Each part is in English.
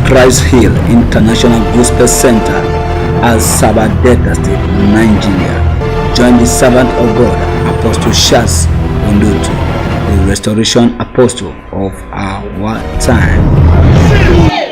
Christ Hill International Gospel Center at Sabah Delta State, Nigeria. Join the servant of God, Apostle Shaz Ondotu, the restoration apostle of our time.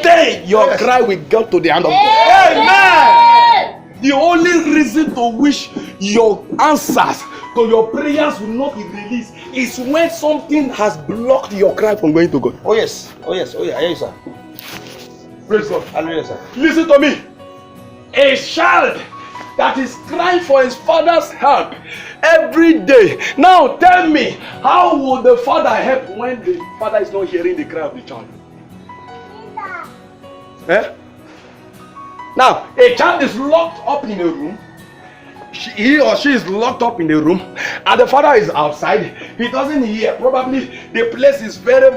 Today, your cry will go to the hand of God. Amen. The only reason to wish your answers to your prayers will not be released is when something has blocked your cry from going to God. Oh yes, oh yes, oh yeah, yes, sir. Praise God. Hallelujah, sir. Listen to me. A child that is crying for his father's help every day. Now tell me, how will the father help when the father is not hearing the cry of the child? Eh? Now, a child is locked up in a room. He or she is locked up in the room, and the father is outside. He doesn't hear. Probably the place is very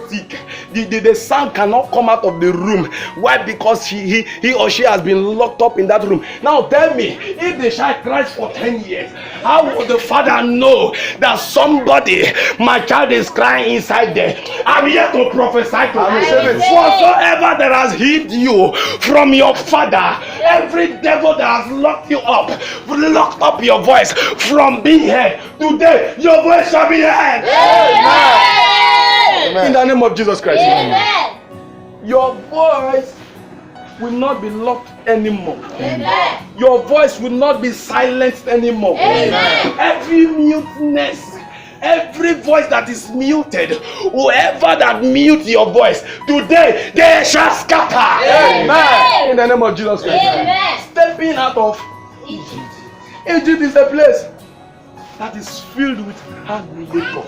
thick. The sound cannot come out of the room. Why? Because he or she has been locked up in that room. Now tell me, if the child cries for 10 years, how will the father know that somebody, my child, is crying inside there? I'm here to prophesy to you. Whatsoever that has hid you from your father, every devil that has locked you up, locked up your voice from being heard, today your voice shall be heard. Amen. In the name of Jesus Christ. Amen. Your voice will not be locked anymore. Amen. Your voice will not be silenced anymore. Amen. Every muteness, every voice that is muted, whoever that mute your voice, today they shall scatter. Amen. In the name of Jesus Christ. Amen. Stepping out of Egypt. Egypt is a place that is filled with hard labor.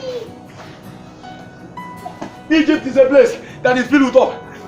Egypt is a place that is filled with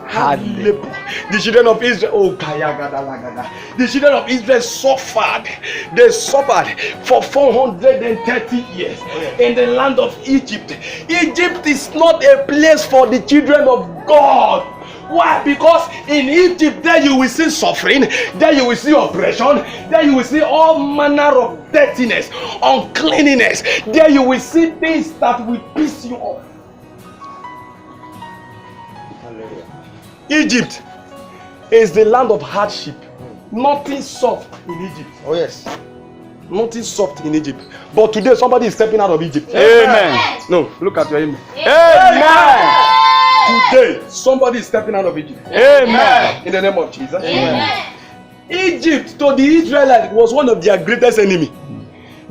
hard labor. The children of Israel, the children of Israel suffered. They suffered for 430 years in the land of Egypt. Egypt is not a place for the children of God. Why? Because in Egypt, there you will see suffering, there you will see oppression, there you will see all manner of dirtiness, uncleanliness. There you will see things that will piss you off. Egypt is the land of hardship. Nothing soft in Egypt. Oh yes. Nothing soft in Egypt. But today somebody is stepping out of Egypt. Amen. No, look at your amen. Amen. Today somebody is stepping out of Egypt. Amen. In the name of Jesus. Amen. Egypt to the Israelites was one of their greatest enemy.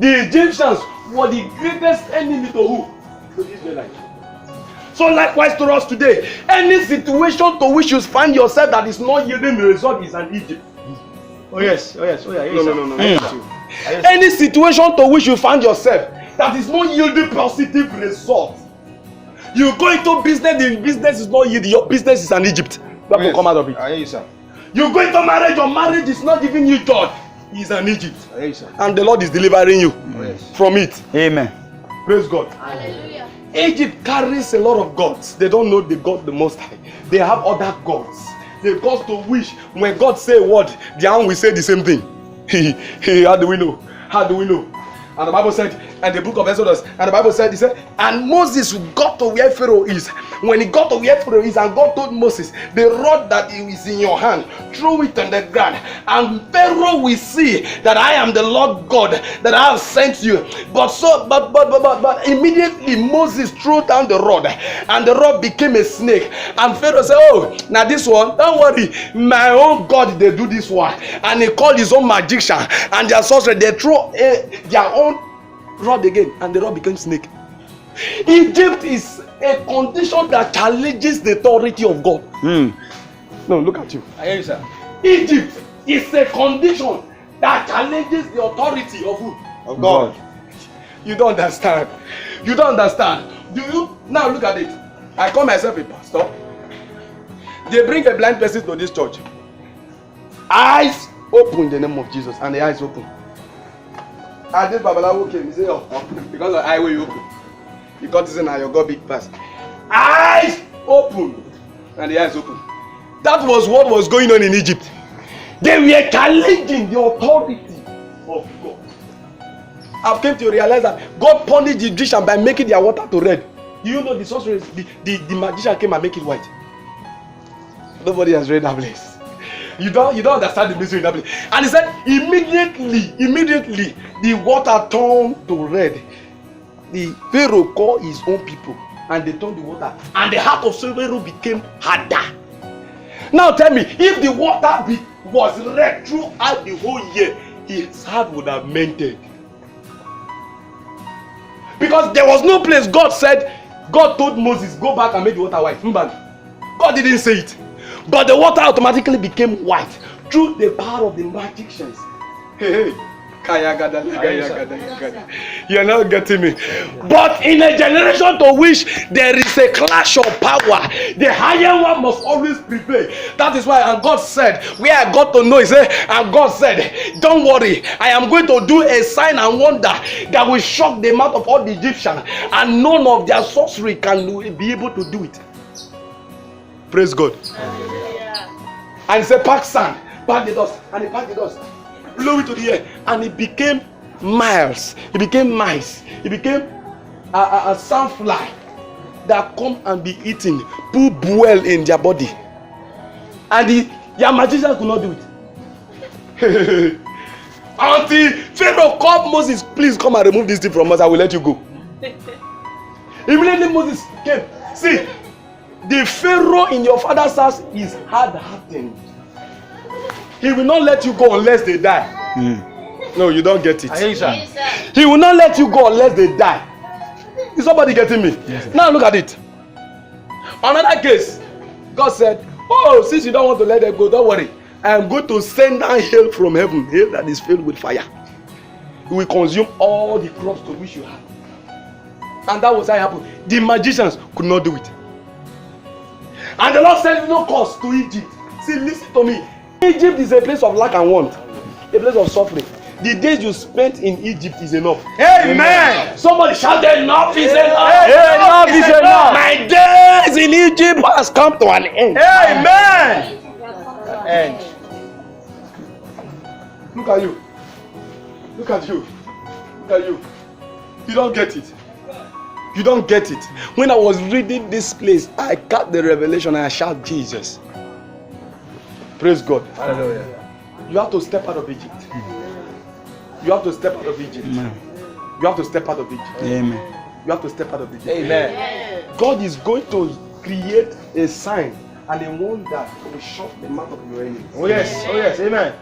The Egyptians were the greatest enemy to who? To the Israelites. So likewise to us today, any situation to which you find yourself that is not yielding the result is an Egypt. Oh yes, oh yes, oh yeah. No. Any situation to which you find yourself that is not yielding positive results, you go into business, the business is not yielding, your business is an Egypt. You have to come out of it. I hear you, sir. You go into marriage, your marriage is not giving you joy, it's an Egypt. I hear you, sir. And the Lord is delivering you from it. Amen. Praise God. Hallelujah. Egypt carries a lot of gods. They don't know the God the Most High. They have other gods. The gods to which when God say a word, their own will say the same thing. How do we know? How do we know? And the Bible said, and the book of Exodus, and the Bible said, he said, and Moses got to where Pharaoh is. When he got to where Pharaoh is, and God told Moses, the rod that is in your hand, throw it on the ground, and Pharaoh will see that I am the Lord God, that I have sent you. But immediately Moses threw down the rod, and the rod became a snake. And Pharaoh said, oh, now this one, don't worry, my own God, they do this one. And he called his own magician and their sorcerer, they throw their own rod again, and the rod became snake. Egypt is a condition that challenges the authority of God. No, look at you. I hear you, sir. Egypt is a condition that challenges the authority of who? Of God. You don't understand. You don't understand. Do you? Now look at it. I call myself a pastor. They bring a blind person to this church. Eyes open in the name of Jesus, and the eyes open. And this Babalawo came, he said, oh, because the eye will open. Because this is now your God big pass. Eyes open. And the eyes open. That was what was going on in Egypt. They were challenging the authority of God. I've came to realize that God punished the Egyptians by making their water to red. You know the sorcerer, the magician came and make it white. Nobody has read that place. You don't understand the mystery in that place. And he said, immediately, the water turned to red. The Pharaoh called his own people and they turned the water. And the heart of Pharaoh became harder. Now tell me, if the water was red throughout the whole year, his heart would have melted. Because there was no place God told Moses, go back and make the water white. God didn't say it. But the water automatically became white through the power of the magicians. Hey. You're not getting me. But in a generation to which there is a clash of power, the higher one must always prevail. That is why, and God said, where I got to know, he said, and God said, don't worry, I am going to do a sign and wonder that will shock the mouth of all the Egyptians, and none of their sorcery can be able to do it. Praise God. And he said, pack sand, pack the dust, and he packed the dust, blew it to the air, and it became miles. It became mice. It became a sandfly that come and be eaten, poop well in their body. And their magicians could not do it. Until Pharaoh called Moses, please come and remove this thing from us, I will let you go. Immediately Moses came. See, the Pharaoh in your father's house is hard-hearted. He will not let you go unless they die. No, you don't get it. He will not let you go unless they die. Is somebody getting me? Yes, now look at it. Another case, God said, oh, since you don't want to let them go, don't worry. I am going to send down hail from heaven, hail that is filled with fire. It will consume all the crops to which you have. And that was how it happened. The magicians could not do it. And the Lord sent no curse to Egypt. See, listen to me. Egypt is a place of lack and want, a place of suffering. The days you spent in Egypt is enough. Amen. Somebody shout, enough is enough. Enough is enough. My days in Egypt has come to an end. Amen. End. Look at you. Look at you. Look at you. You don't get it. You don't get it. When I was reading this place, I got the revelation and I shout Jesus. Praise God. Hallelujah. You have to step out of Egypt. You have to step out of Egypt. Amen. You have to step out of Egypt. Amen. You have to step out of Egypt. Amen. God is going to create a sign and a wonder that will shock the mouth of your enemies. Oh yes. Oh yes. Amen.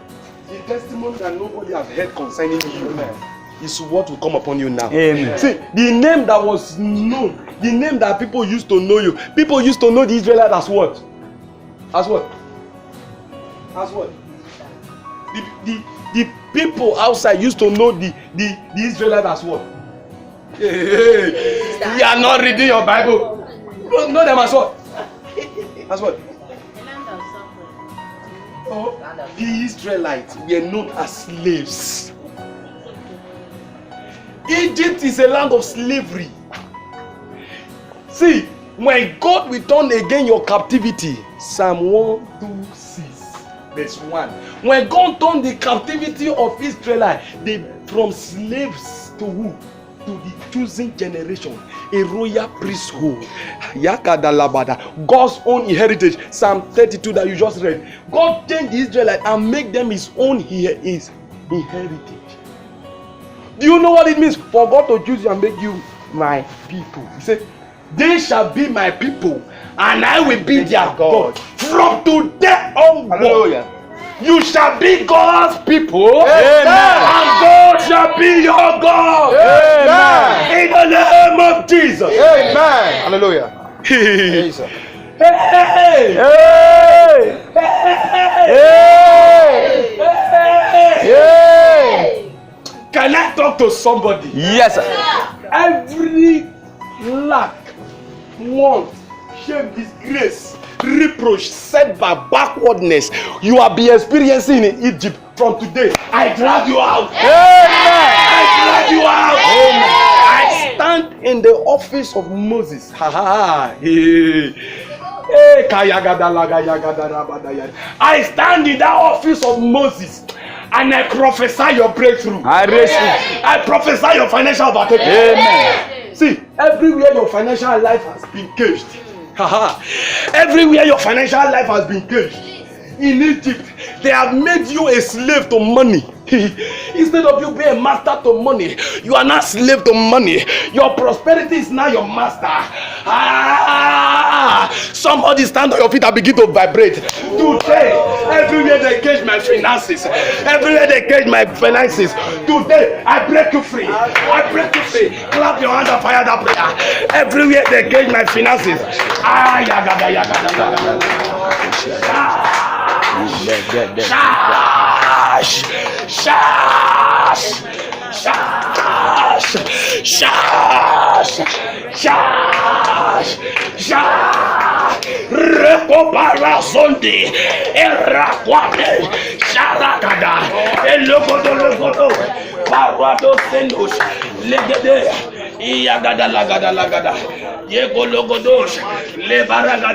The testimony that nobody has heard concerning you. Amen. Is what will come upon you now. Amen. See, the name that was known, the name that people used to know you. People used to know the Israelites as what? As what? As what? The people outside used to know the Israelites as what? You are not reading your Bible. Know them as what? As what? Oh, the Israelites were known as slaves. Egypt is a land of slavery. See, when God will turn again your captivity, Psalm 126, verse 1. When God turned the captivity of Israel, they from slaves to who? To the chosen generation, a royal priesthood. God's own heritage. Psalm 32 that you just read. God changed the Israelites and make them his own heritage. Do you know what it means for God to choose you and make you my people? He said, they shall be my people and I will be their God. From today onward, you shall be God's people. Amen. And God shall be your God. Amen. In the name of Jesus. Amen. Hallelujah. Hey. Hey. Hey. Can I talk to somebody? Yes, sir. Every lack, want, shame, disgrace, reproach, setback, backwardness you have been experiencing in Egypt from today, I drag you out. Amen. I drag you out. Amen. I stand in the office of Moses. I stand in that office of Moses. And I prophesy your breakthrough. I prophesy your financial overtaking. Amen. See, everywhere your financial life has been caged, Everywhere your financial life has been caged. In Egypt, they have made you a slave to money. Instead of you being a master to money, you are now slave to money. Your prosperity is now your master. Somebody stand on your feet and begin to vibrate. Today, everywhere they cage my finances, everywhere they cage my finances, today I break you free. I break you free. Clap your hands and fire that prayer. Everywhere they cage my finances. Shash, shash, shash, shash, shash, shash, recuperazondi, erraquate, sharakada, elogodo, parado sendos, legede, iagada lagada, yegologodos, lebaraga.